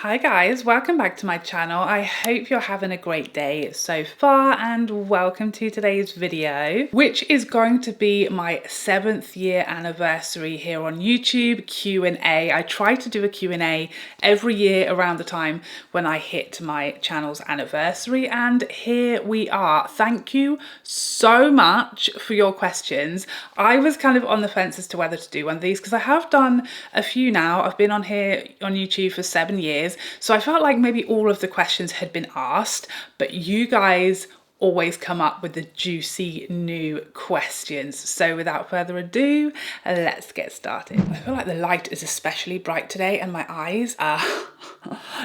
Hi guys, welcome back to my channel. I hope you're having a great day so far and welcome to today's video, which is going to be my 7th year anniversary here on YouTube Q&A. I try to do a Q&A every year around the time when I hit my channel's anniversary, and here we are. Thank you so much for your questions. I was kind of on the fence as to whether to do one of these because I have done a few now. I've been on here on YouTube for 7 years. So I felt like maybe all of the questions had been asked, but you guys always come up with the juicy new questions. So without further ado, let's get started. I feel like the light is especially bright today and my eyes are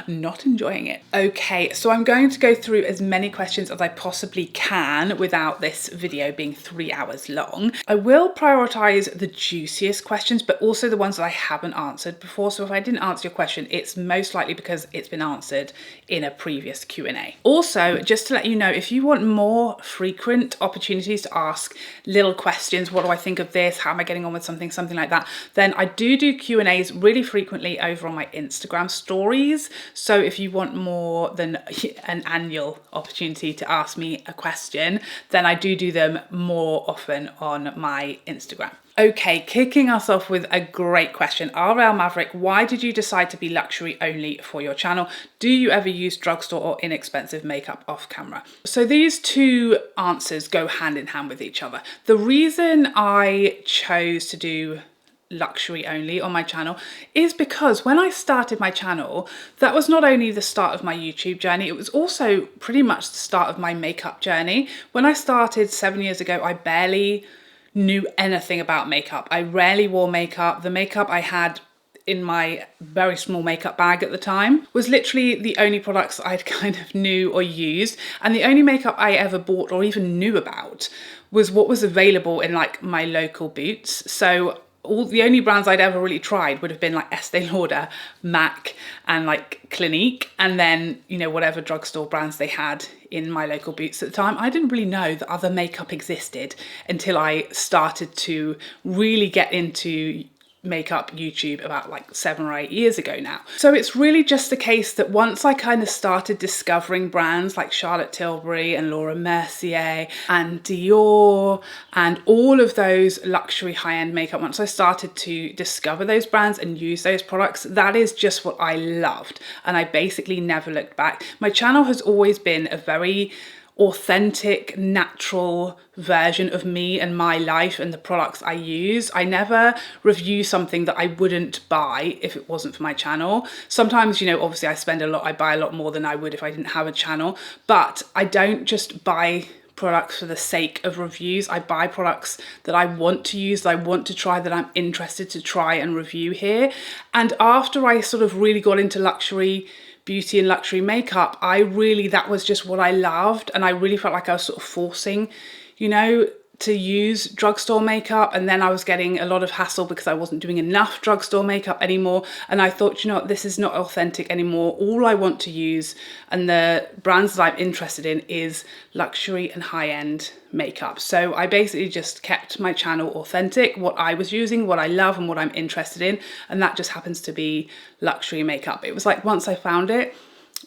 not enjoying it. Okay, so I'm going to go through as many questions as I possibly can without this video being 3 hours long. I will prioritize the juiciest questions, but also the ones that I haven't answered before. So if I didn't answer your question, it's most likely because it's been answered in a previous Q&A. Also, just to let you know, if you want more frequent opportunities to ask little questions, what do I think of this, how am I getting on with something like that, then I do Q&As really frequently over on my Instagram stories. So if you want more than an annual opportunity to ask me a question, then I do them more often on my Instagram. Okay, kicking us off with a great question. RL Maverick, why did you decide to be luxury only for your channel? Do you ever use drugstore or inexpensive makeup off camera? So these two answers go hand in hand with each other. The reason I chose to do luxury only on my channel is because when I started my channel, that was not only the start of my YouTube journey, it was also pretty much the start of my makeup journey. When I started 7 years ago, I barely knew anything about makeup. I rarely wore makeup. The makeup I had in my very small makeup bag at the time was literally the only products I'd kind of knew or used, and the only makeup I ever bought or even knew about was what was available in like my local Boots. So the only brands I'd ever really tried would have been like Estee Lauder, MAC, and like Clinique, and then, you know, whatever drugstore brands they had in my local Boots at the time. I didn't really know that other makeup existed until I started to really get into makeup YouTube about like 7 or 8 years ago now. So it's really just the case that once I kind of started discovering brands like Charlotte Tilbury and Laura Mercier and Dior and all of those luxury high-end makeup, once I started to discover those brands and use those products, that is just what I loved, and I basically never looked back. My channel has always been a very authentic, natural version of me and my life and the products I use. I never review something that I wouldn't buy if it wasn't for my channel. Sometimes, you know, obviously I buy a lot more than I would if I didn't have a channel, but I don't just buy products for the sake of reviews. I buy products that I want to use, that I want to try, that I'm interested to try and review here. And after I sort of really got into luxury beauty and luxury makeup, that was just what I loved, and I really felt like I was sort of forcing, you know, to use drugstore makeup, and then I was getting a lot of hassle because I wasn't doing enough drugstore makeup anymore, and I thought, you know what, this is not authentic anymore. All I want to use and the brands that I'm interested in is luxury and high-end makeup. So I basically just kept my channel authentic, what I was using, what I love and what I'm interested in, and that just happens to be luxury makeup. It was like once I found it,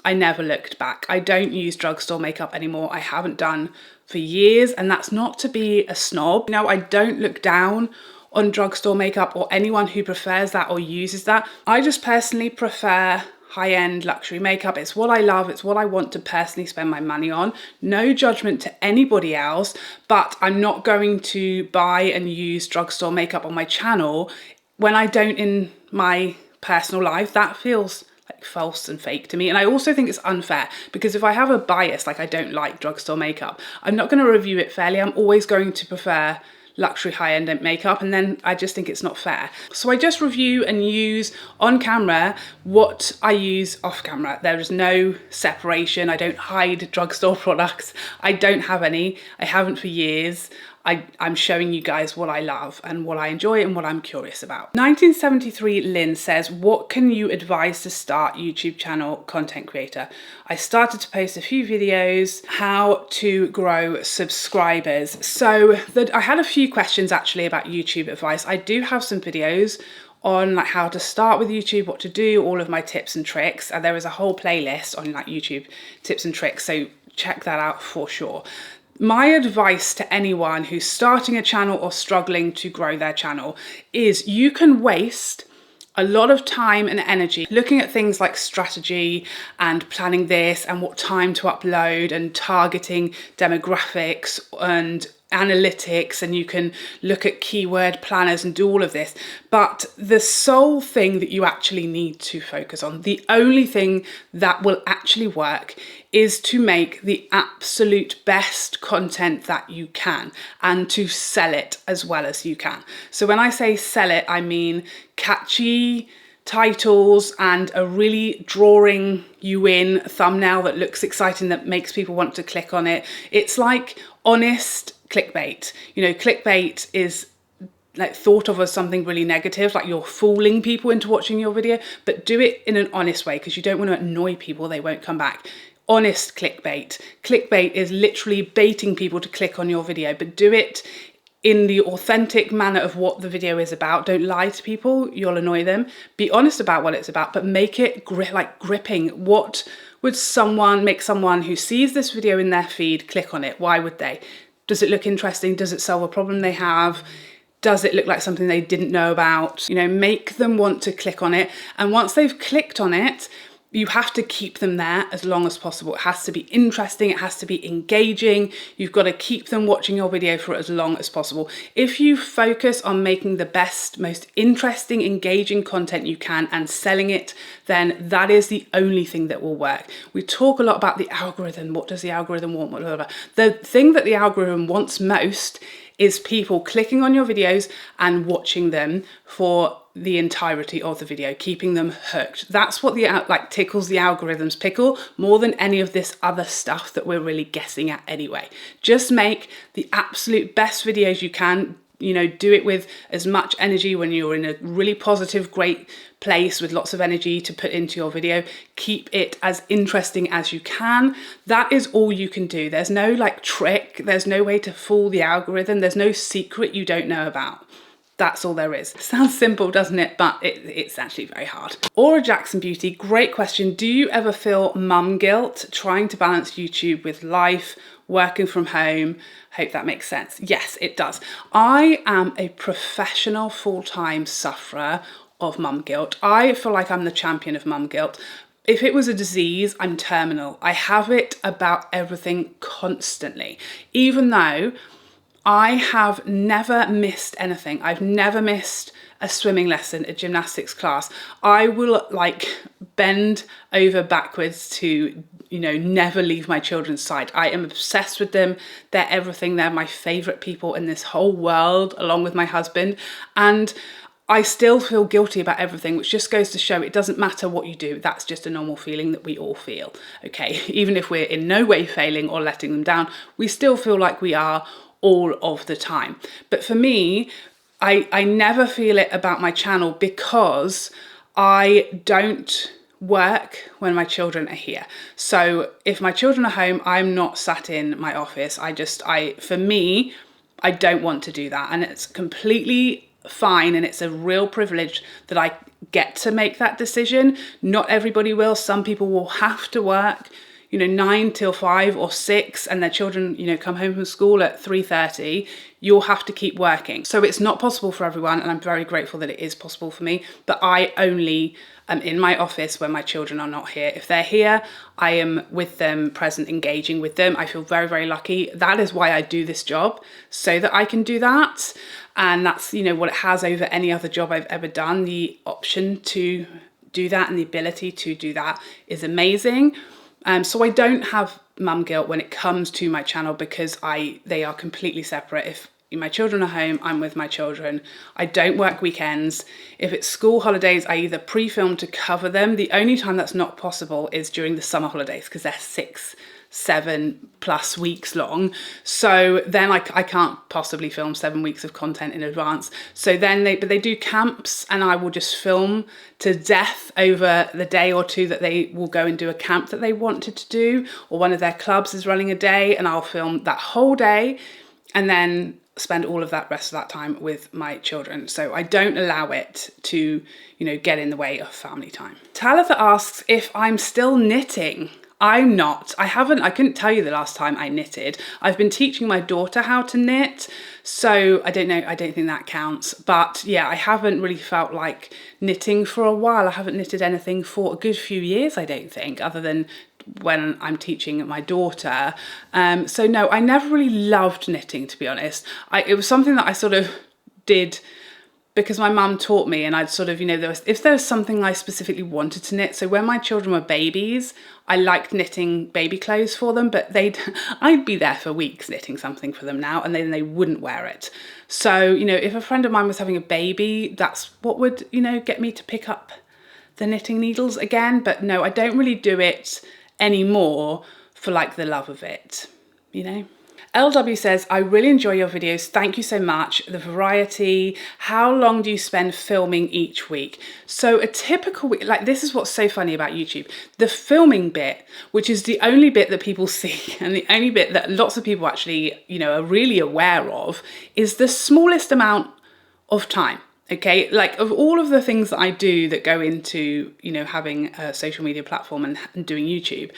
I never looked back. I don't use drugstore makeup anymore. I haven't done for years, and that's not to be a snob. You know, I don't look down on drugstore makeup or anyone who prefers that or uses that. I just personally prefer high-end luxury makeup. It's what I love. It's what I want to personally spend my money on. No judgment to anybody else, but I'm not going to buy and use drugstore makeup on my channel when I don't in my personal life. That feels like false and fake to me, and I also think it's unfair because if I have a bias, like I don't like drugstore makeup, I'm not going to review it fairly. I'm always going to prefer luxury high-end makeup, and then I just think it's not fair. So I just review and use on camera what I use off camera. There is no separation. I don't hide drugstore products. I don't have any. I haven't for years. I'm showing you guys what I love and what I enjoy and what I'm curious about. 1973 Lynn says, what can you advise to start YouTube channel content creator? I started to post a few videos, how to grow subscribers. So I had a few questions actually about YouTube advice. I do have some videos on like how to start with YouTube, what to do, all of my tips and tricks. And there is a whole playlist on like YouTube tips and tricks, so check that out for sure. My advice to anyone who's starting a channel or struggling to grow their channel is you can waste a lot of time and energy looking at things like strategy and planning this and what time to upload and targeting demographics and analytics, and you can look at keyword planners and do all of this. But the sole thing that you actually need to focus on, the only thing that will actually work, is to make the absolute best content that you can and to sell it as well as you can. So when I say sell it, I mean catchy titles and a really drawing you in thumbnail that looks exciting, that makes people want to click on it. It's like honest clickbait. You know, clickbait is like thought of as something really negative, like you're fooling people into watching your video, but do it in an honest way, because you don't want to annoy people, they won't come back. Honest clickbait. Clickbait is literally baiting people to click on your video, but do it in the authentic manner of what the video is about. Don't lie to people, you'll annoy them. Be honest about what it's about, but make it gripping. What would make someone who sees this video in their feed click on it? Why would they? Does it look interesting? Does it solve a problem they have? Does it look like something they didn't know about? You know, make them want to click on it. And once they've clicked on it, you have to keep them there as long as possible. It has to be interesting, it has to be engaging. You've got to keep them watching your video for as long as possible. If you focus on making the best, most interesting, engaging content you can and selling it, then that is the only thing that will work. We talk a lot about the algorithm. What does the algorithm want? Blah, blah, blah. The thing that the algorithm wants most is people clicking on your videos and watching them for the entirety of the video, keeping them hooked. That's what tickles the algorithm's pickle more than any of this other stuff that we're really guessing at anyway. Just make the absolute best videos you can. You know, do it with as much energy when you're in a really positive, great place with lots of energy to put into your video. Keep it as interesting as you can. That is all you can do. There's no like trick. There's no way to fool the algorithm. There's no secret you don't know about. That's all there is. Sounds simple, doesn't it? But it's actually very hard. Aura Jackson Beauty, great question. Do you ever feel mum guilt trying to balance YouTube with life, working from home? Hope that makes sense. Yes, it does. I am a professional full-time sufferer of mum guilt. I feel like I'm the champion of mum guilt. If it was a disease, I'm terminal. I have it about everything constantly, even though I have never missed anything. I've never missed a swimming lesson, a gymnastics class. I will like bend over backwards to, you know, never leave my children's side. I am obsessed with them. They're everything. They're my favorite people in this whole world, along with my husband. And I still feel guilty about everything, which just goes to show it doesn't matter what you do. That's just a normal feeling that we all feel. Okay, even if we're in no way failing or letting them down, we still feel like we are all of the time. But for me, I never feel it about my channel because I don't work when my children are here. So if my children are home, I'm not sat in my office. For me, I don't want to do that. And it's completely fine. And it's a real privilege that I get to make that decision. Not everybody will. Some people will have to work, you know, 9 till 5 or 6, and their children, you know, come home from school at 3:30, you'll have to keep working. So it's not possible for everyone, and I'm very grateful that it is possible for me, but I only am in my office when my children are not here. If they're here, I am with them, present, engaging with them. I feel very, very lucky. That is why I do this job, so that I can do that. And that's, you know, what it has over any other job I've ever done. The option to do that and the ability to do that is amazing. So I don't have mum guilt when it comes to my channel because they are completely separate. If my children are home, I'm with my children. I don't work weekends. If it's school holidays, I either pre-film to cover them. The only time that's not possible is during the summer holidays because they're 6-7+ weeks long. So then I can't possibly film 7 weeks of content in advance. So then they do camps, and I will just film to death over the day or two that they will go and do a camp that they wanted to do, or one of their clubs is running a day, and I'll film that whole day. And then spend all of that rest of that time with my children. So I don't allow it to, you know, get in the way of family time. Talitha asks if I'm still knitting. I'm not. I couldn't tell you the last time I knitted. I've been teaching my daughter how to knit, so I don't know, I don't think that counts. But yeah, I haven't really felt like knitting for a while. I haven't knitted anything for a good few years, I don't think, other than when I'm teaching my daughter. So no, I never really loved knitting, to be honest. It was something that I sort of did because my mum taught me, and I'd sort of, you know, if there was something I specifically wanted to knit. So when my children were babies, I liked knitting baby clothes for them, but I'd be there for weeks knitting something for them now, and then they wouldn't wear it. So, you know, if a friend of mine was having a baby, that's what would, you know, get me to pick up the knitting needles again. But no, I don't really do it anymore for like the love of it, you know. LW says, I really enjoy your videos. Thank you so much. The variety. How long do you spend filming each week? So a typical week, like this is what's so funny about YouTube. The filming bit, which is the only bit that people see and the only bit that lots of people actually, you know, are really aware of, is the smallest amount of time. Okay, like of all of the things that I do that go into, you know, having a social media platform and doing YouTube,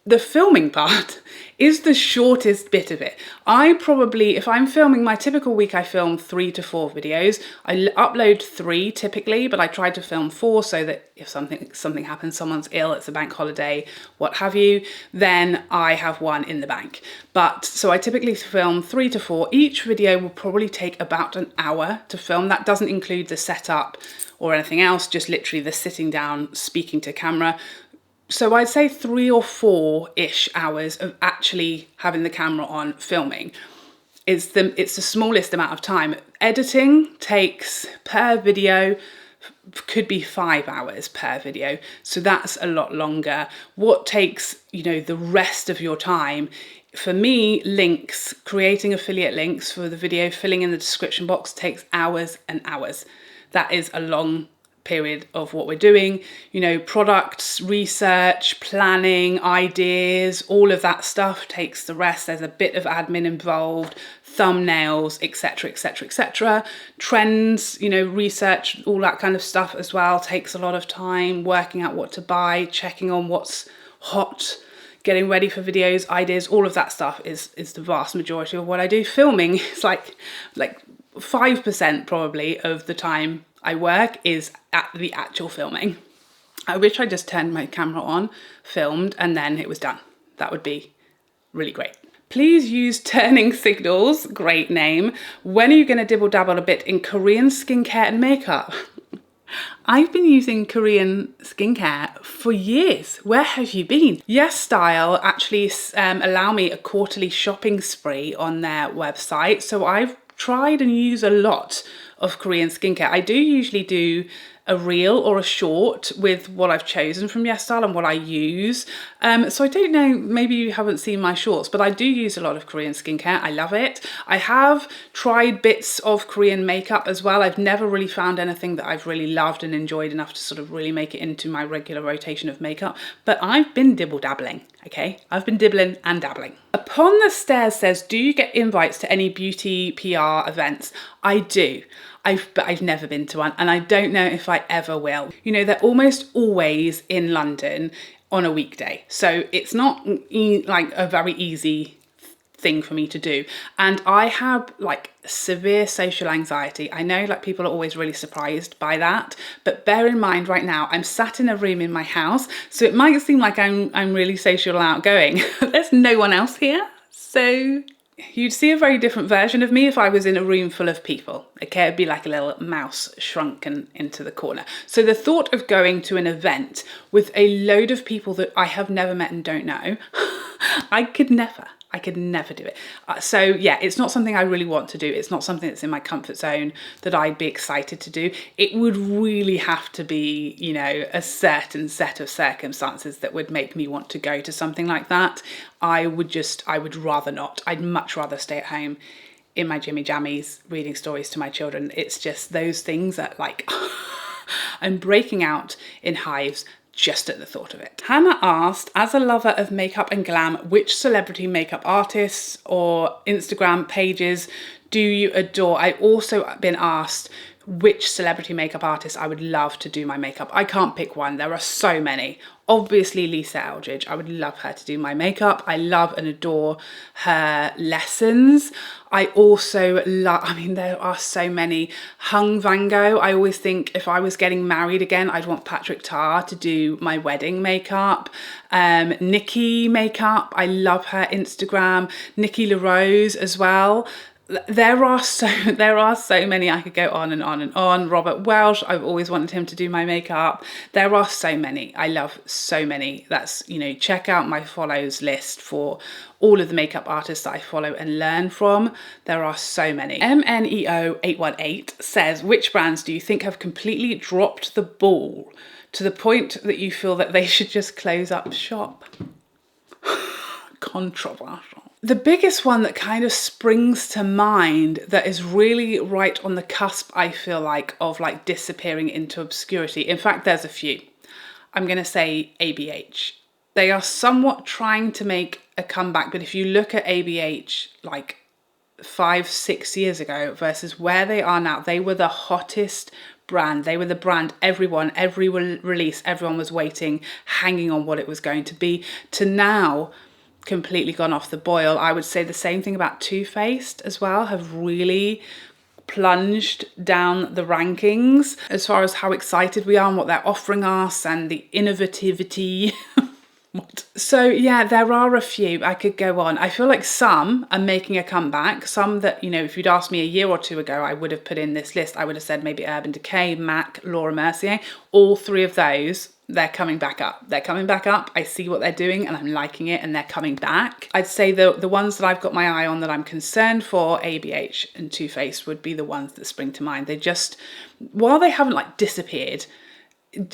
the filming part is the shortest bit of it. I probably, if I'm filming my typical week, I film 3 to 4 videos. I upload 3 typically, but I try to film 4 so that if something happens, someone's ill, it's a bank holiday, what have you, then I have 1 in the bank. But so I typically film 3 to 4. Each video will probably take about an hour to film. That doesn't include the setup or anything else, just literally the sitting down, speaking to camera. So I'd say 3 or 4-ish hours of actually having the camera on filming. It's the smallest amount of time. Editing takes per video, could be 5 hours per video. So that's a lot longer. What takes, you know, the rest of your time, for me, links, creating affiliate links for the video, filling in the description box takes hours and hours. That is a long period of what we're doing, you know, products, research, planning, ideas, all of that stuff takes the rest. There's a bit of admin involved, thumbnails, etc, etc, etc. Trends, you know, research, all that kind of stuff as well takes a lot of time. Working out what to buy, checking on what's hot, getting ready for videos, ideas, all of that stuff is the vast majority of what I do. Filming is like 5% probably of the time I work is at the actual filming. I wish I just turned my camera on, filmed, and then it was done. That would be really great. Please use Turning Signals, great name. When are you going to dibble dabble a bit in Korean skincare and makeup? I've been using Korean skincare for years. Where have you been? Yes Style actually allow me a quarterly shopping spree on their website. So I've tried and use a lot of Korean skincare. I do usually do a reel or a short with what I've chosen from Yes Style and what I use. So I don't know, maybe you haven't seen my shorts, but I do use a lot of Korean skincare. I love it. I have tried bits of Korean makeup as well. I've never really found anything that I've really loved and enjoyed enough to sort of really make it into my regular rotation of makeup, but I've been dibble dabbling, okay? I've been dibbling and dabbling. Upon the Stairs says, do you get invites to any beauty PR events? I do. But I've never been to one, and I don't know if I ever will. You know, they're almost always in London on a weekday. So it's not like a very easy thing for me to do. And I have like severe social anxiety. I know like people are always really surprised by that, but bear in mind right now, I'm sat in a room in my house. So it might seem like I'm really social and outgoing. There's no one else here. So you'd see a very different version of me if I was in a room full of people. Okay, it'd be like a little mouse shrunken into the corner. So the thought of going to an event with a load of people that I have never met and don't know, I could never do it. So yeah, it's not something I really want to do. It's not something that's in my comfort zone that I'd be excited to do. It would really have to be, you know, a certain set of circumstances that would make me want to go to something like that. I would rather not. I'd much rather stay at home in my Jimmy Jammies reading stories to my children. It's just those things that like, I'm breaking out in hives just at the thought of it. Hannah asked, as a lover of makeup and glam, which celebrity makeup artists or Instagram pages do you adore? I've also been asked which celebrity makeup artist I would love to do my makeup. I can't pick one, there are so many. Obviously Lisa Eldridge, I would love her to do my makeup. I love and adore her lessons. I also love, I mean, there are so many. Hung Van Gogh, I always think if I was getting married again, I'd want Patrick Tar to do my wedding makeup. Nikki makeup, I love her Instagram. Nikki LaRose as well. There are so many. I could go on and on and on. Robert Welsh, I've always wanted him to do my makeup. There are so many. I love so many. That's, you know, check out my follows list for all of the makeup artists that I follow and learn from. There are so many. MNEO818 says, which brands do you think have completely dropped the ball to the point that you feel that they should just close up shop? Controversial. The biggest one that kind of springs to mind that is really right on the cusp, I feel like, of like disappearing into obscurity. In fact, there's a few. I'm going to say ABH. They are somewhat trying to make a comeback, but if you look at ABH like 5-6 years ago versus where they are now, they were the hottest brand. They were the brand every release, everyone was waiting, hanging on what it was going to be, to now completely gone off the boil. I would say the same thing about Too Faced as well, have really plunged down the rankings as far as how excited we are and what they're offering us and the innovativity. So yeah, there are a few. I could go on. I feel like some are making a comeback. Some that, you know, if you'd asked me a year or two ago, I would have put in this list. I would have said maybe Urban Decay, MAC, Laura Mercier. All three of those, they're coming back up. They're coming back up. I see what they're doing and I'm liking it and they're coming back. I'd say the ones that I've got my eye on that I'm concerned for, ABH and Too Faced, would be the ones that spring to mind. They just, while they haven't like disappeared,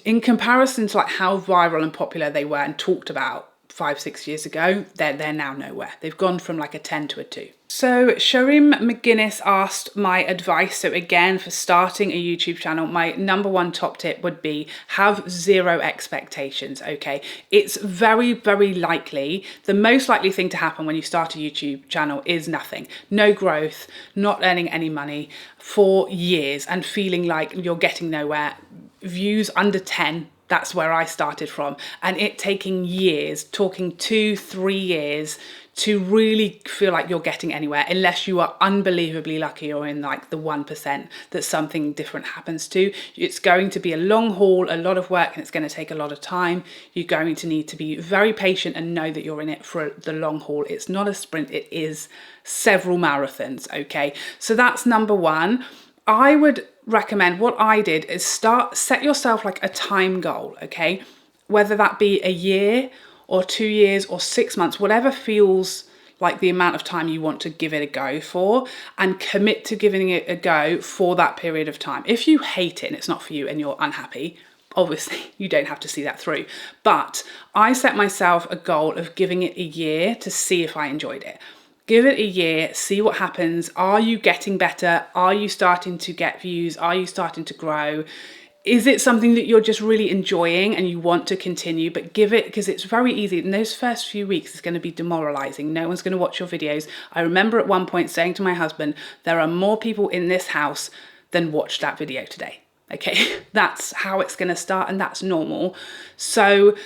in comparison to like how viral and popular they were and talked about 5-6 years ago, they're now nowhere. They've gone from like a 10 to a 2. So Sharim McGuinness asked my advice. So again, for starting a YouTube channel, my number one top tip would be have zero expectations, okay? It's very, very likely, the most likely thing to happen when you start a YouTube channel is nothing. No growth, not earning any money for years and feeling like you're getting nowhere. Views under 10, that's where I started from, and it taking years, talking 2-3 years to really feel like you're getting anywhere, unless you are unbelievably lucky or in like the 1% that something different happens to. It's going to be a long haul, a lot of work, and it's going to take a lot of time. You're going to need to be very patient and know that you're in it for the long haul. It's not a sprint, it is several marathons, okay? So that's number one. I would recommend, what I did is set yourself like a time goal, okay? Whether that be a year or 2 years or 6 months, whatever feels like the amount of time you want to give it a go for, and commit to giving it a go for that period of time. If you hate it and it's not for you and you're unhappy, obviously you don't have to see that through. But I set myself a goal of giving it a year to see if I enjoyed it. Give it a year, see what happens. Are you getting better? Are you starting to get views? Are you starting to grow? Is it something that you're just really enjoying and you want to continue? But give it, because it's very easy. In those first few weeks, it's going to be demoralizing. No one's going to watch your videos. I remember at one point saying to my husband, there are more people in this house than watched that video today. Okay, that's how it's going to start, and that's normal. So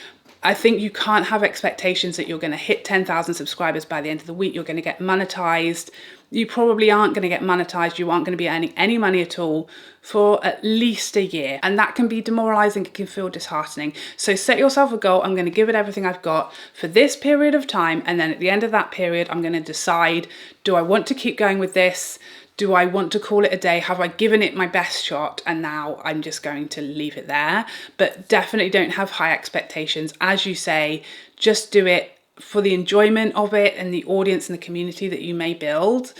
I think you can't have expectations that you're going to hit 10,000 subscribers by the end of the week. You're going to get monetized. You probably aren't going to get monetized. You aren't going to be earning any money at all for at least a year. And that can be demoralizing. It can feel disheartening. So set yourself a goal. I'm going to give it everything I've got for this period of time. And then at the end of that period, I'm going to decide, do I want to keep going with this? Do I want to call it a day? Have I given it my best shot? And now I'm just going to leave it there. But definitely don't have high expectations. As you say, just do it for the enjoyment of it and the audience and the community that you may build.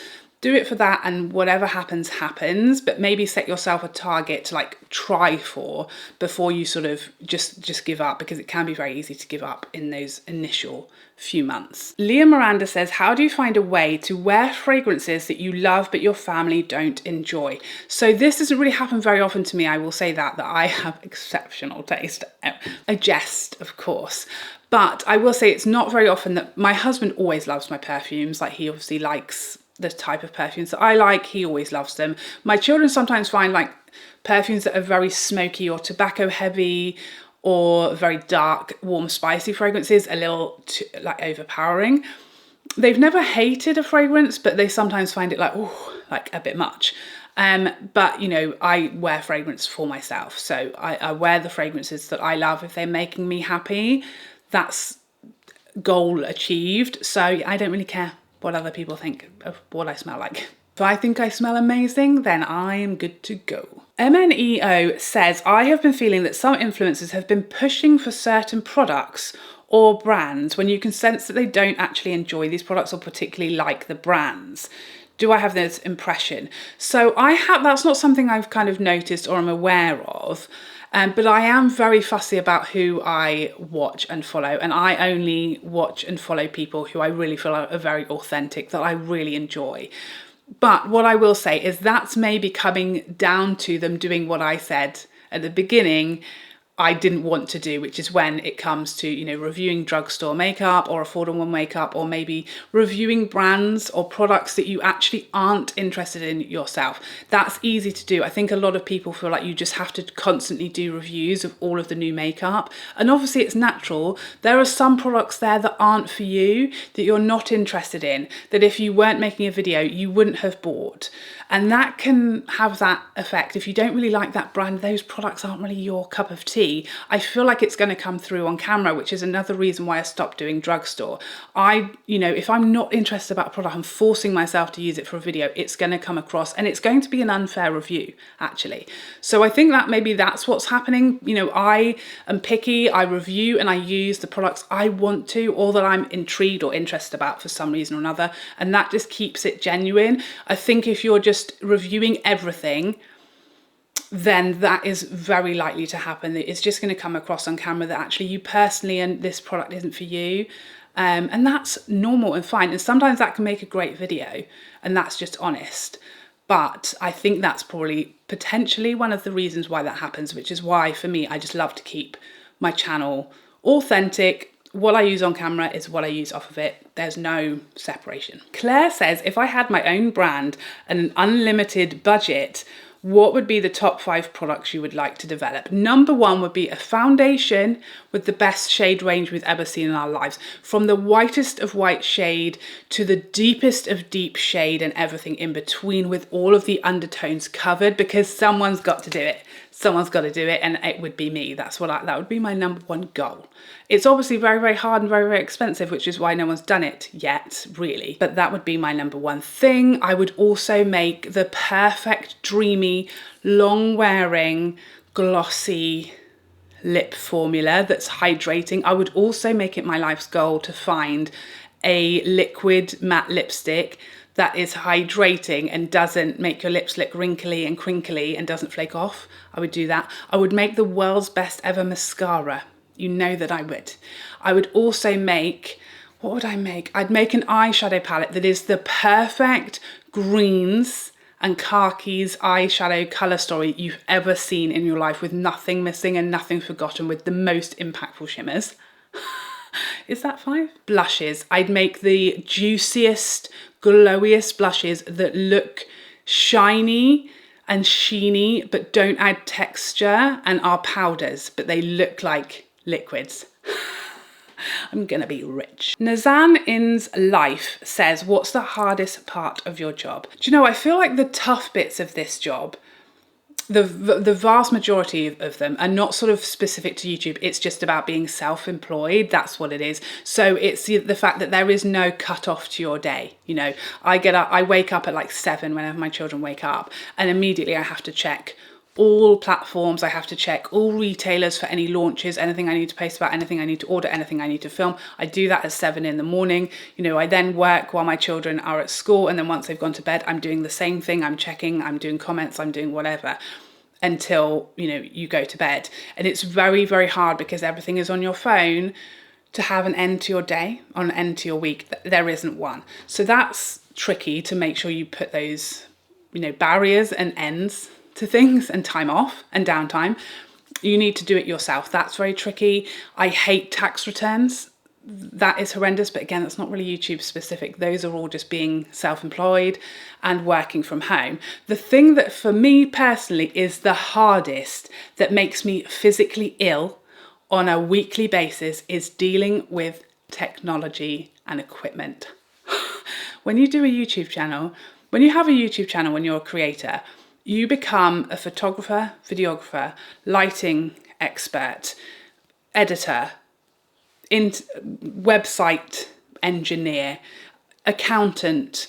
do it for that, and whatever happens, happens, but maybe set yourself a target to like try for before you sort of just give up, because it can be very easy to give up in those initial few months. Leah Miranda says, how do you find a way to wear fragrances that you love but your family don't enjoy? So this doesn't really happen very often to me. I will say that I have exceptional taste. I jest, of course. But I will say it's not very often that my husband always loves my perfumes. Like, he obviously likes the type of perfumes that I like. He always loves them. My children sometimes find like perfumes that are very smoky or tobacco heavy or very dark, warm, spicy fragrances a little too, like, overpowering. They've never hated a fragrance, but they sometimes find it like, oh, like a bit much. But you know, I wear fragrance for myself. So I wear the fragrances that I love. If they're making me happy, that's goal achieved. So I don't really care what other people think of what I smell like. If I think I smell amazing, then I am good to go. MNEO says, I have been feeling that some influencers have been pushing for certain products or brands when you can sense that they don't actually enjoy these products or particularly like the brands. Do I have this impression? So that's not something I've kind of noticed or am aware of. But I am very fussy about who I watch and follow, and I only watch and follow people who I really feel are very authentic, that I really enjoy. But what I will say is that's maybe coming down to them doing what I said at the beginning I didn't want to do, which is when it comes to, you know, reviewing drugstore makeup or affordable makeup, or maybe reviewing brands or products that you actually aren't interested in yourself. That's easy to do. I think a lot of people feel like you just have to constantly do reviews of all of the new makeup. And obviously it's natural. There are some products there that aren't for you, that you're not interested in, that if you weren't making a video, you wouldn't have bought. And that can have that effect. If you don't really like that brand, those products aren't really your cup of tea. I feel like it's going to come through on camera, which is another reason why I stopped doing drugstore. If I'm not interested about a product, I'm forcing myself to use it for a video, it's going to come across and it's going to be an unfair review, actually. So I think that maybe that's what's happening. You know, I am picky, I review and I use the products I want to, or that I'm intrigued or interested about for some reason or another. And that just keeps it genuine. I think if you're just reviewing everything, then that is very likely to happen. It's just going to come across on camera that actually you personally and this product isn't for you. And that's normal and fine. And sometimes that can make a great video, and that's just honest. But I think that's probably potentially one of the reasons why that happens, which is why for me, I just love to keep my channel authentic. What I use on camera is what I use off of it. There's no separation. Claire says, if I had my own brand and an unlimited budget, what would be the top 5 products you would like to develop? Number 1 would be a foundation with the best shade range we've ever seen in our lives. From the whitest of white shade to the deepest of deep shade and everything in between, with all of the undertones covered, because someone's got to do it. Someone's got to do it, and it would be me. That would be my number 1 goal. It's obviously very, very hard and very, very expensive, which is why no one's done it yet, really. But that would be my number 1 thing. I would also make the perfect, dreamy, long-wearing, glossy lip formula that's hydrating. I would also make it my life's goal to find a liquid matte lipstick that is hydrating and doesn't make your lips look wrinkly and crinkly and doesn't flake off. I would do that. I would make the world's best ever mascara. You know that I would. I would also make, what would I make? I'd make an eyeshadow palette that is the perfect greens and khakis eyeshadow colour story you've ever seen in your life, with nothing missing and nothing forgotten, with the most impactful shimmers. Is that 5? Blushes. I'd make the juiciest, glowiest blushes that look shiny and sheeny but don't add texture and are powders, but they look like liquids. I'm gonna be rich. Nazan In's Life says, what's the hardest part of your job? Do you know, I feel like the tough bits of this job, the vast majority of them are not sort of specific to YouTube. It's just about being self-employed. That's what it is. So it's the fact that there is no cut off to your day. You know, I wake up at like 7 whenever my children wake up, and immediately I have to check all platforms. I have to check all retailers for any launches, anything I need to post about, anything I need to order, anything I need to film. I do that at 7 in the morning. You know, I then work while my children are at school, and then once they've gone to bed, I'm doing the same thing. I'm checking, I'm doing comments, I'm doing whatever until, you know, you go to bed. And it's very, very hard because everything is on your phone to have an end to your day, or an end to your week. There isn't one. So that's tricky to make sure you put those, you know, barriers and ends to things, and time off and downtime. You need to do it yourself. That's very tricky. I hate tax returns. That is horrendous, but again, that's not really YouTube specific. Those are all just being self-employed and working from home. The thing that for me personally is the hardest, that makes me physically ill on a weekly basis, is dealing with technology and equipment. When you do a YouTube channel, when you have a YouTube channel, when you're a creator, you become a photographer, videographer, lighting expert, editor, website engineer, accountant,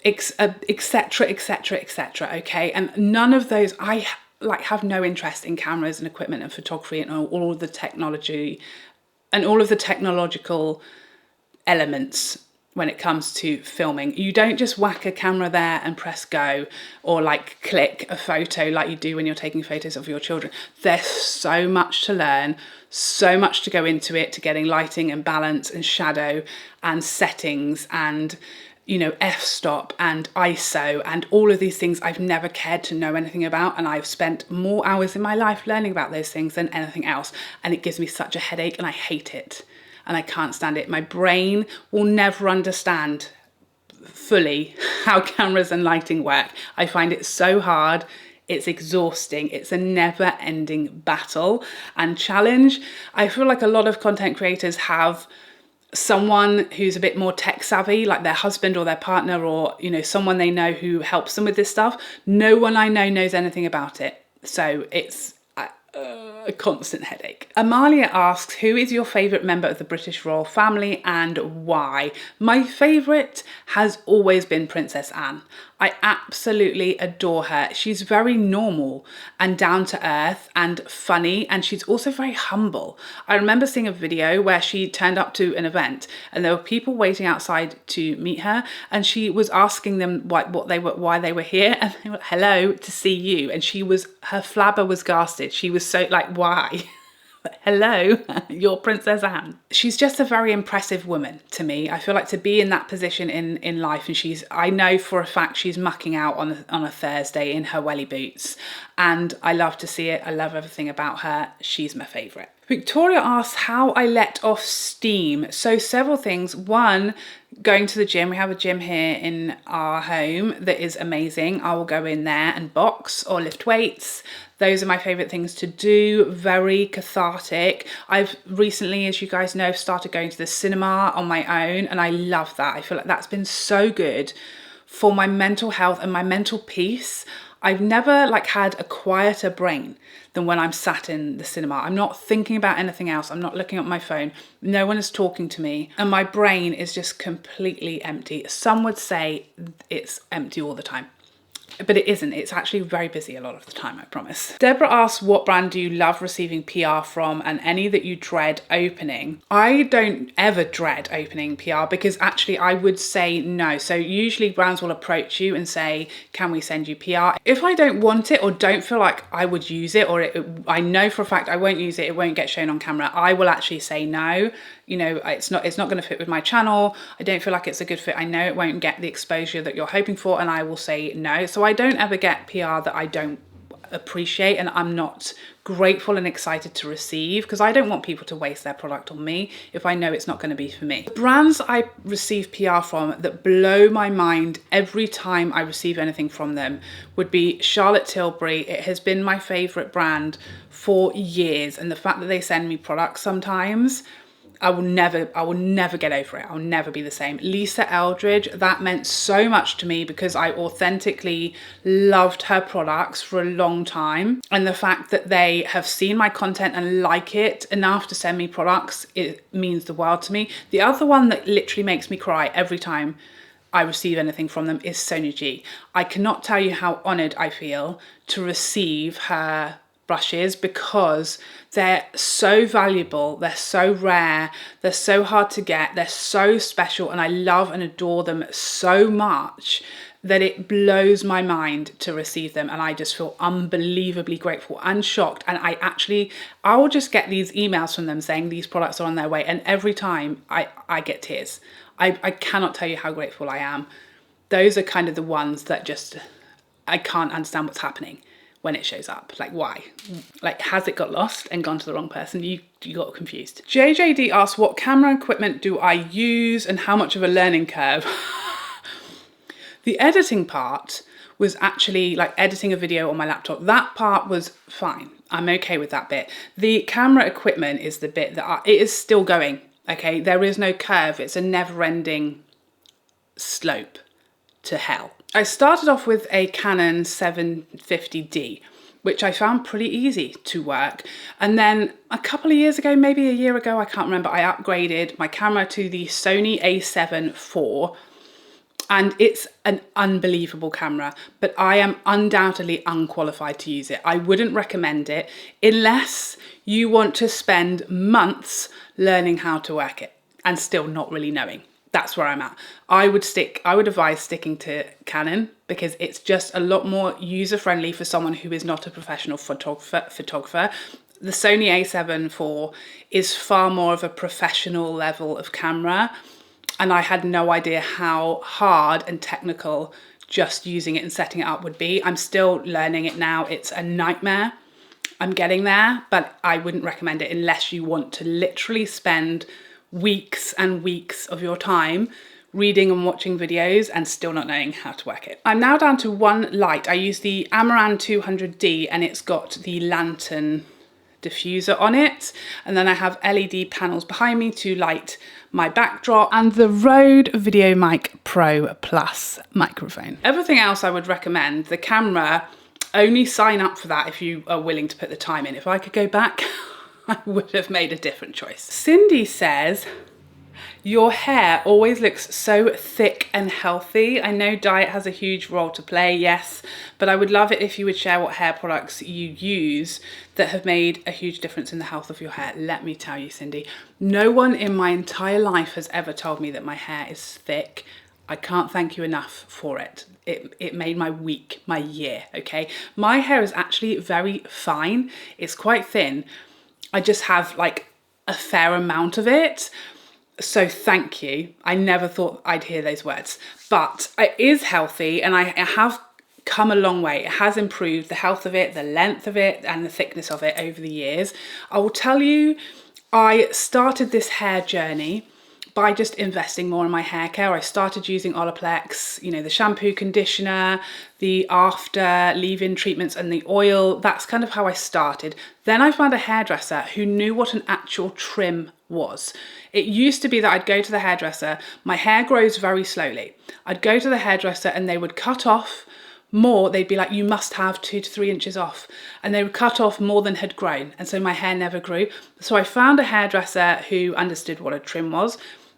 etc, etc, etc. Okay, and none of those, I like have no interest in cameras and equipment and photography and all of the technology and all of the technological elements when it comes to filming. You don't just whack a camera there and press go, or like click a photo like you do when you're taking photos of your children. There's so much to learn, so much to go into it, to getting lighting and balance and shadow and settings and, you know, f-stop and ISO and all of these things I've never cared to know anything about, and I've spent more hours in my life learning about those things than anything else, and it gives me such a headache and I hate it. And I can't stand it. My brain will never understand fully how cameras and lighting work. I find it so hard. It's exhausting. It's a never-ending battle and challenge. I feel like a lot of content creators have someone who's a bit more tech savvy, like their husband or their partner, or, you know, someone they know who helps them with this stuff. No one I know knows anything about it. So it's a constant headache. Amalia asks, who is your favourite member of the British royal family and why? My favourite has always been Princess Anne. I absolutely adore her. She's very normal and down to earth and funny, and she's also very humble. I remember seeing a video where she turned up to an event and there were people waiting outside to meet her, and she was asking them why they were here, and they were, hello, to see you. And her flabber was gasted. She was so like, why? Hello, you're Princess Anne. She's just a very impressive woman to me. I feel like to be in that position in life, and I know for a fact she's mucking out on a Thursday in her welly boots, and I love to see it. I love everything about her. She's my favourite. Victoria asks how I let off steam. So several things. One, going to the gym. We have a gym here in our home that is amazing. I will go in there and box or lift weights. Those are my favourite things to do. Very cathartic. I've recently, as you guys know, started going to the cinema on my own, and I love that. I feel like that's been so good for my mental health and my mental peace. I've never had a quieter brain than when I'm sat in the cinema. I'm not thinking about anything else. I'm not looking at my phone. No one is talking to me, and my brain is just completely empty. Some would say it's empty all the time, but it isn't. It's actually very busy a lot of the time, I promise. Deborah asks, what brand do you love receiving PR from, and any that you dread opening? I don't ever dread opening PR, because actually I would say no. So usually brands will approach you and say, can we send you PR? If I don't want it or don't feel like I would use it, or I know for a fact I won't use it, it won't get shown on camera, I will actually say no. You know, it's not going to fit with my channel. I don't feel like it's a good fit. I know it won't get the exposure that you're hoping for, and I will say no. So I don't ever get PR that I don't appreciate and I'm not grateful and excited to receive, because I don't want people to waste their product on me if I know it's not going to be for me. Brands I receive PR from that blow my mind every time I receive anything from them would be Charlotte Tilbury. It has been my favourite brand for years, and the fact that they send me products sometimes, I will never get over it. I'll never be the same. Lisa Eldridge, that meant so much to me because I authentically loved her products for a long time. And the fact that they have seen my content and like it enough to send me products, it means the world to me. The other one that literally makes me cry every time I receive anything from them is Sonia G. I cannot tell you how honoured I feel to receive her brushes because they're so valuable, they're so rare, they're so hard to get, they're so special, and I love and adore them so much that it blows my mind to receive them, and I just feel unbelievably grateful and shocked. And I will just get these emails from them saying these products are on their way, and every time I get tears. I cannot tell you how grateful I am. Those are kind of the ones that just, I can't understand what's happening when it shows up. Like, why? Like, has it got lost and gone to the wrong person? You got confused. JJD asked, what camera equipment do I use and how much of a learning curve? The editing part was actually like editing a video on my laptop. That part was fine. I'm okay with that bit. The camera equipment is the bit that it is still going, okay? There is no curve. It's a never-ending slope to hell. I started off with a Canon 750D, which I found pretty easy to work. And then a couple of years ago, maybe a year ago, I can't remember, I upgraded my camera to the Sony a7 IV, and it's an unbelievable camera, but I am undoubtedly unqualified to use it. I wouldn't recommend it unless you want to spend months learning how to work it and still not really knowing. That's where I'm at. I would advise sticking to Canon because it's just a lot more user-friendly for someone who is not a professional photographer. The Sony a7 IV is far more of a professional level of camera, and I had no idea how hard and technical just using it and setting it up would be. I'm still learning it now. It's a nightmare. I'm getting there, but I wouldn't recommend it unless you want to literally spend weeks and weeks of your time reading and watching videos and still not knowing how to work it. I'm now down to one light. I use the Amaran 200D and it's got the lantern diffuser on it. And then I have LED panels behind me to light my backdrop and the Rode VideoMic Pro Plus microphone. Everything else I would recommend. The camera, only sign up for that if you are willing to put the time in. If I could go back, I would have made a different choice. Cindy says, your hair always looks so thick and healthy. I know diet has a huge role to play, yes, but I would love it if you would share what hair products you use that have made a huge difference in the health of your hair. Let me tell you, Cindy, no one in my entire life has ever told me that my hair is thick. I can't thank you enough for it. It made my week, my year, okay? My hair is actually very fine. It's quite thin. I just have like a fair amount of it. So thank you. I never thought I'd hear those words, but it is healthy and I have come a long way. It has improved the health of it, the length of it, and the thickness of it over the years. I will tell you, I started this hair journey by just investing more in my hair care. I started using Olaplex, you know, the shampoo, conditioner, the after leave-in treatments and the oil. That's kind of how I started. Then I found a hairdresser who knew what an actual trim was. It used to be that I'd go to the hairdresser, my hair grows very slowly. I'd go to the hairdresser and they would cut off more. They'd be like, you must have 2 to 3 inches off. And they would cut off more than had grown. And so my hair never grew. So I found a hairdresser who understood what a trim was,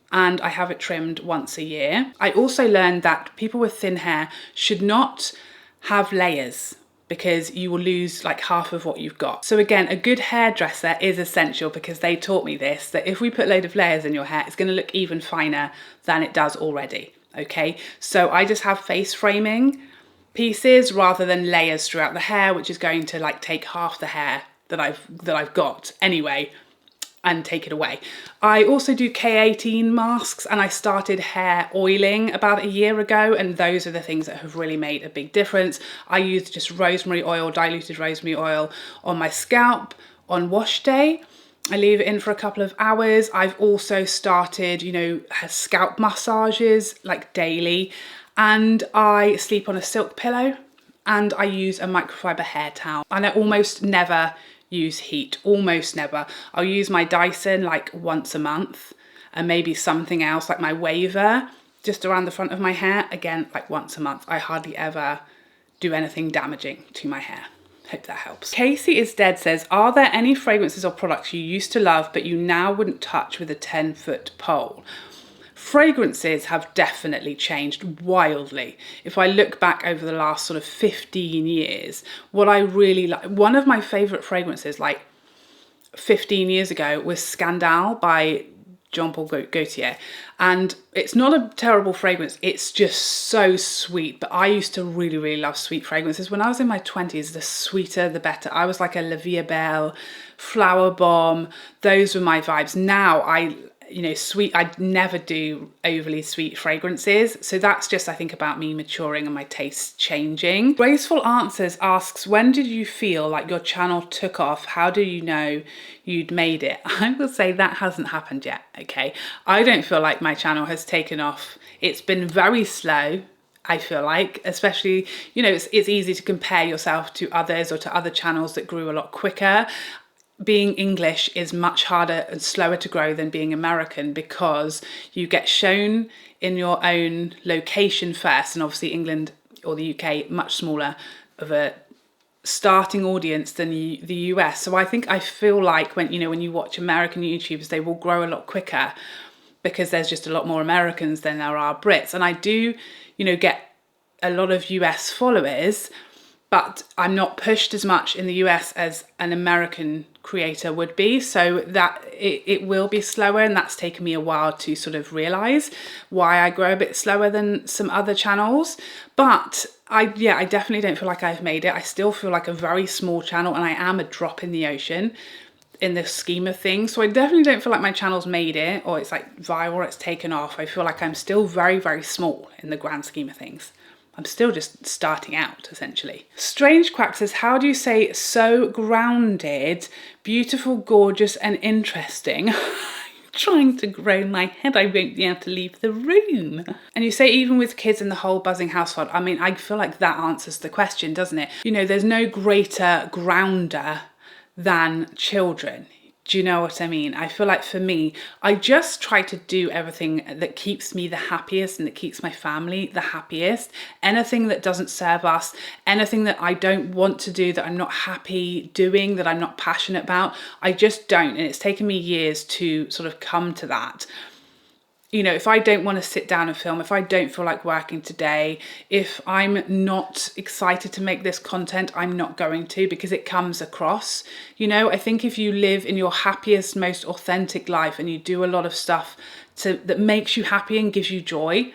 and I have it trimmed once a year. I also learned that people with thin hair should not have layers because you will lose like half of what you've got. So again, a good hairdresser is essential because they taught me this, that if we put a load of layers in your hair, it's going to look even finer than it does already, okay? So I just have face framing pieces rather than layers throughout the hair, which is going to like take half the hair that I've got anyway and take it away. I also do K18 masks and I started hair oiling about a year ago, and those are the things that have really made a big difference. I use just rosemary oil, diluted rosemary oil on my scalp on wash day. I leave it in for a couple of hours. I've also started, you know, scalp massages like daily, and I sleep on a silk pillow and I use a microfiber hair towel, and I almost never use heat, almost never. I'll use my Dyson like once a month and maybe something else like my waver just around the front of my hair, again like once a month. I hardly ever do anything damaging to my hair. Hope that helps. Casey is Dead says, are there any fragrances or products you used to love but you now wouldn't touch with a 10-foot pole? Fragrances have definitely changed wildly. If I look back over the last sort of 15 years, what I really like, one of my favorite fragrances like 15 years ago was Scandale by Jean Paul Gaultier, and it's not a terrible fragrance, it's just so sweet. But I used to really love sweet fragrances when I was in my 20s. The sweeter the better. I was like a La Vie Belle, Flower Bomb, those were my vibes. Now sweet, I'd never do overly sweet fragrances. So that's just, I think, about me maturing and my tastes changing. Graceful Answers asks, when did you feel like your channel took off? How do you know you'd made it? I will say that hasn't happened yet, okay? I don't feel like my channel has taken off. It's been very slow, I feel like, especially, it's easy to compare yourself to others or to other channels that grew a lot quicker. Being English is much harder and slower to grow than being American, because you get shown in your own location first, and obviously England or the UK much smaller of a starting audience than the US. So I feel like when you watch American YouTubers, they will grow a lot quicker because there's just a lot more Americans than there are Brits. And I do get a lot of US followers, but I'm not pushed as much in the US as an American creator would be. So that it will be slower, and that's taken me a while to sort of realize why I grow a bit slower than some other channels. But I definitely don't feel like I've made it. I still feel like a very small channel, and I am a drop in the ocean in the scheme of things. So I definitely don't feel like my channel's made it, or it's like viral, or it's taken off. I feel like I'm still very small in the grand scheme of things. I'm still just starting out, essentially. Strange Quack says, how do you say so grounded, beautiful, gorgeous, and interesting? Trying to grow my head, I won't be able to leave the room. And you say, even with kids and the whole buzzing household. I mean, I feel like that answers the question, doesn't it? There's no greater grounder than children. Do you know what I mean? I feel like for me, I just try to do everything that keeps me the happiest and that keeps my family the happiest. Anything that doesn't serve us, anything that I don't want to do, that I'm not happy doing, that I'm not passionate about, I just don't. And it's taken me years to sort of come to that. If I don't want to sit down and film, if I don't feel like working today, if I'm not excited to make this content, I'm not going to, because it comes across. I think if you live in your happiest, most authentic life, and you do a lot of stuff that makes you happy and gives you joy,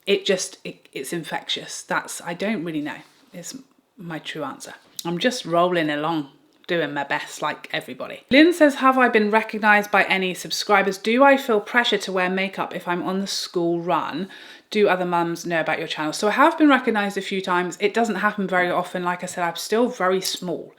it's infectious. I don't really know, is my true answer. I'm just rolling along, doing my best like everybody. Lynn says, have I been recognised by any subscribers? Do I feel pressure to wear makeup if I'm on the school run? Do other mums know about your channel? So I have been recognised a few times. It doesn't happen very often. Like I said, I'm still very small.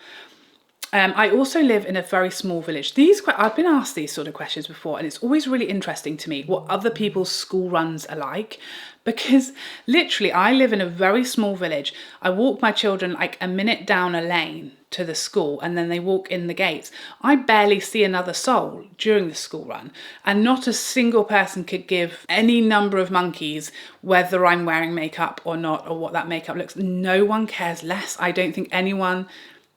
I also live in a very small village. I've been asked these sort of questions before, and it's always really interesting to me what other people's school runs are like, because literally I live in a very small village. I walk my children like a minute down a lane to the school, and then they walk in the gates. I barely see another soul during the school run, and not a single person could give any number of monkeys whether I'm wearing makeup or not, or what that makeup looks. No one cares less. I don't think anyone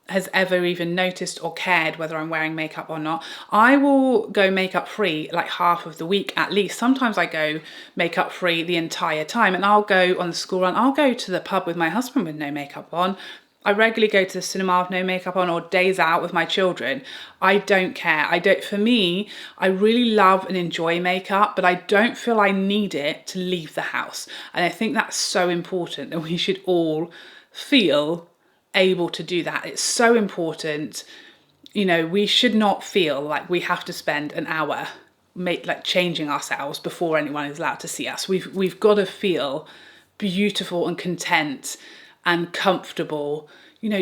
has ever even noticed or cared whether I'm wearing makeup or not. I will go makeup free like half of the week at least. Sometimes I go makeup free the entire time, and I'll go on the school run. I'll go to the pub with my husband with no makeup on. I regularly go to the cinema with no makeup on, or days out with my children. I don't care. For me, I really love and enjoy makeup, but I don't feel I need it to leave the house. And I think that's so important, that we should all feel able to do that. It's so important. We should not feel like we have to spend an hour changing ourselves before anyone is allowed to see us. We've got to feel beautiful and content and comfortable,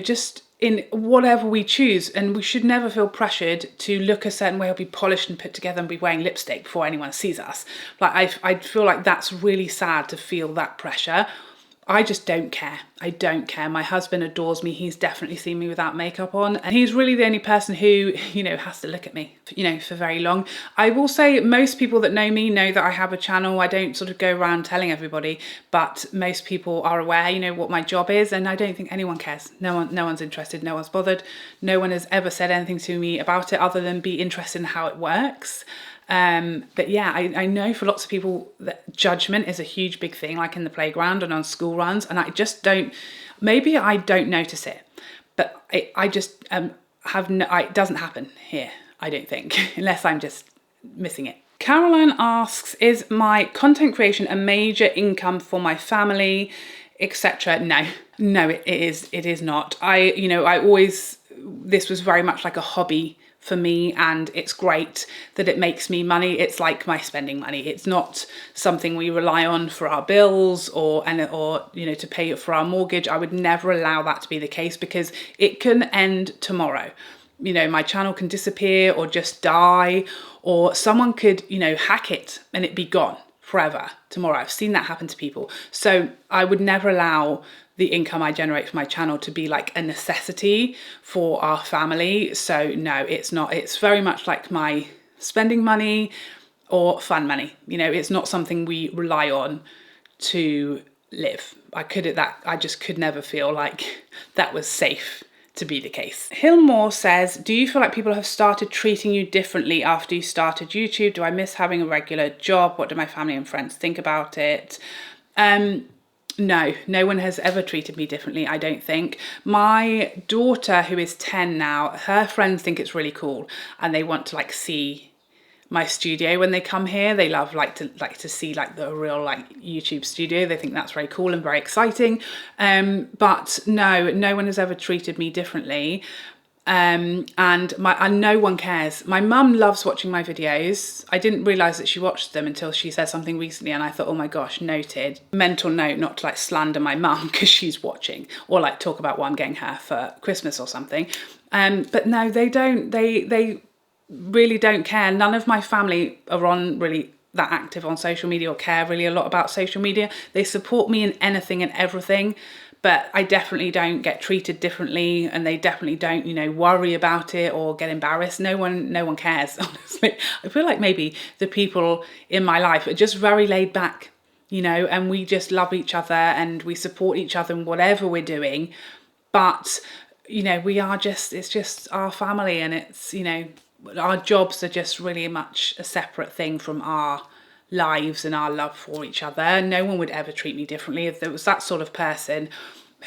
just in whatever we choose. And we should never feel pressured to look a certain way or be polished and put together and be wearing lipstick before anyone sees us. I feel like that's really sad to feel that pressure. I just don't care. I don't care. My husband adores me. He's definitely seen me without makeup on, and he's really the only person who, has to look at me, for very long. I will say most people that know me know that I have a channel. I don't sort of go around telling everybody, but most people are aware, what my job is, and I don't think anyone cares. No one's interested. No one's bothered. No one has ever said anything to me about it other than be interested in how it works. But yeah, I know for lots of people that judgment is a huge big thing, like in the playground and on school runs, and I just don't, maybe I don't notice it, but I just it doesn't happen here, I don't think, unless I'm just missing it. Caroline asks, is my content creation a major income for my family, etc.? No, it is not. This was very much like a hobby for me, and it's great that it makes me money. It's like my spending money. It's not something we rely on for our bills or to pay for our mortgage. I would never allow that to be the case, because it can end tomorrow. My channel can disappear or just die, or someone could, hack it and it be gone forever tomorrow. I've seen that happen to people. So I would never allow the income I generate from my channel to be like a necessity for our family. So no, it's not. It's very much like my spending money or fun money. It's not something we rely on to live. I just could never feel like that was safe to be the case. Hillmore says, do you feel like people have started treating you differently after you started YouTube? Do I miss having a regular job? What do my family and friends think about it? No one has ever treated me differently, I don't think. My daughter, who is 10 now, her friends think it's really cool, and they want to see my studio when they come here. They love to see the real YouTube studio. They think that's very cool and very exciting. But no one has ever treated me differently. And no one cares. My mum loves watching my videos. I didn't realise that she watched them until she said something recently, and I thought, oh my gosh, noted. Mental note not to slander my mum because she's watching, or talk about what I'm getting her for Christmas or something. But no, they don't. They really don't care. None of my family are really that active on social media or care really a lot about social media. They support me in anything and everything, but I definitely don't get treated differently, and they definitely don't, worry about it or get embarrassed. No one cares, honestly. I feel like maybe the people in my life are just very laid back, and we just love each other and we support each other in whatever we're doing. But, it's just our family, and it's, our jobs are just really much a separate thing from our lives and our love for each other. No one would ever treat me differently. If there was that sort of person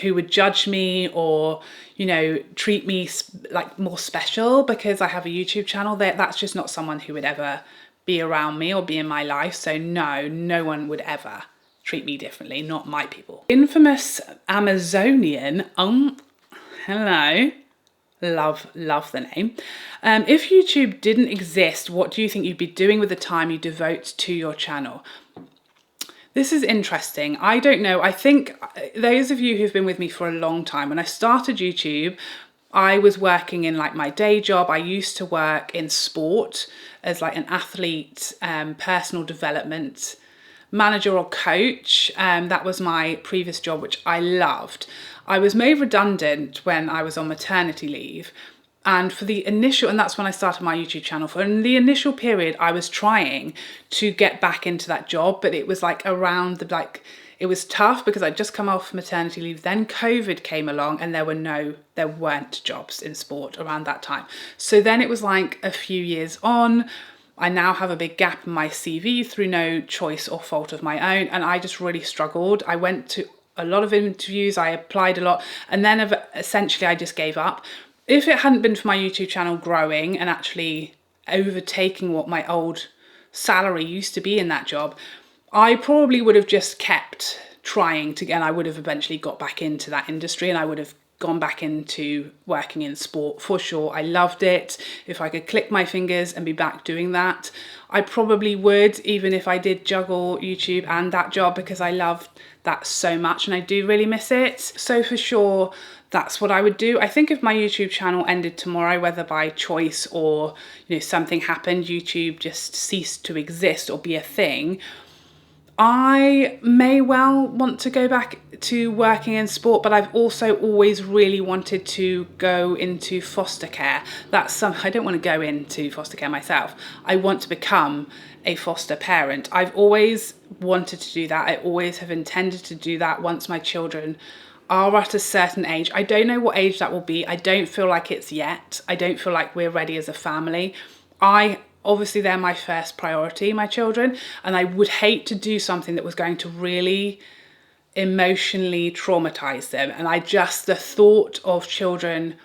who would judge me or, treat me more special because I have a YouTube channel, that's just not someone who would ever be around me or be in my life. So no one would ever treat me differently, not my people. Infamous Amazonian, hello. Love the name. If YouTube didn't exist, what do you think you'd be doing with the time you devote to your channel? This is interesting. I don't know. I think those of you who've been with me for a long time, when I started YouTube, I was working in my day job. I used to work in sport as an athlete, personal development manager or coach. That was my previous job, which I loved. I was made redundant when I was on maternity leave. And for the initial, and that's when I started my YouTube channel. For in the initial period, I was trying to get back into that job, but it was around it was tough because I'd just come off maternity leave. Then COVID came along and there weren't jobs in sport around that time. So then it was a few years on. I now have a big gap in my CV through no choice or fault of my own. And I just really struggled. I went to a lot of interviews, I applied a lot, and then essentially I just gave up. If it hadn't been for my YouTube channel growing and actually overtaking what my old salary used to be in that job, I probably would have just kept trying and I would have eventually got back into that industry, and I would have gone back into working in sport for sure. I loved it. If I could click my fingers and be back doing that, I probably would, even if I did juggle YouTube and that job, because I loved that so much and I do really miss it. So for sure, that's what I would do. I think if my YouTube channel ended tomorrow, whether by choice or something happened, YouTube just ceased to exist or be a thing, I may well want to go back to working in sport, but I've also always really wanted to go into foster care. I don't want to go into foster care myself. I want to become a foster parent. I've always wanted to do that. I always have intended to do that once my children are at a certain age. I don't know what age that will be. I don't feel like it's yet. I don't feel like we're ready as a family. I obviously they're my first priority, my children, and I would hate to do something that was going to really emotionally traumatize them. And the thought of children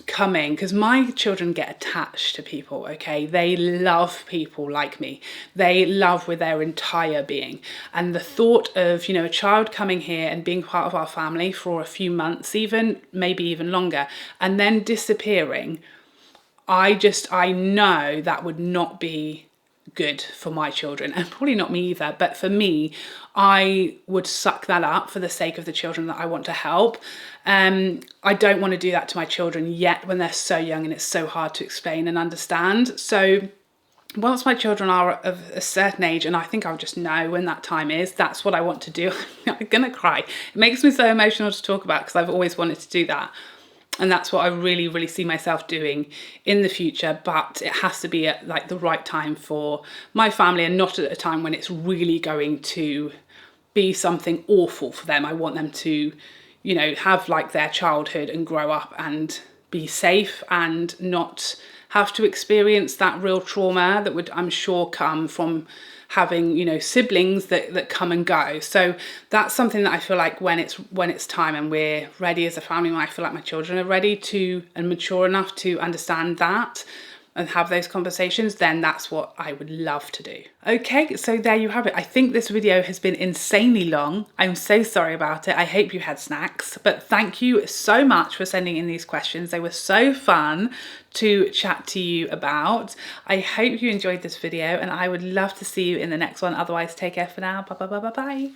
coming, because my children get attached to people, okay? They love people like me. They love with their entire being. And the thought of, you know, a child coming here and being part of our family for a few months, even maybe even longer, and then disappearing, I know that would not be good for my children, and probably not me either. But for me, I would suck that up for the sake of the children that I want to help. I don't want to do that to my children yet when they're so young and it's so hard to explain and understand. So once my children are of a certain age, and I think I'll just know when that time is, that's what I want to do. I'm gonna cry. It makes me so emotional to talk about because I've always wanted to do that. And that's what I really, really see myself doing in the future. But it has to be at like the right time for my family, and not at a time when it's really going to be something awful for them. I want them to, you know, have like their childhood and grow up and be safe and not have to experience that real trauma that would, I'm sure, come from having, you know, siblings that come and go. So that's something that I feel like when it's time and we're ready as a family, when I feel like my children are ready to and mature enough to understand that and have those conversations, then that's what I would love to do. Okay, so there you have it. I think this video has been insanely long. I'm so sorry about it. I hope you had snacks, but thank you so much for sending in these questions. They were so fun to chat to you about. I hope you enjoyed this video, and I would love to see you in the next one. Otherwise, take care for now. Bye bye bye bye bye.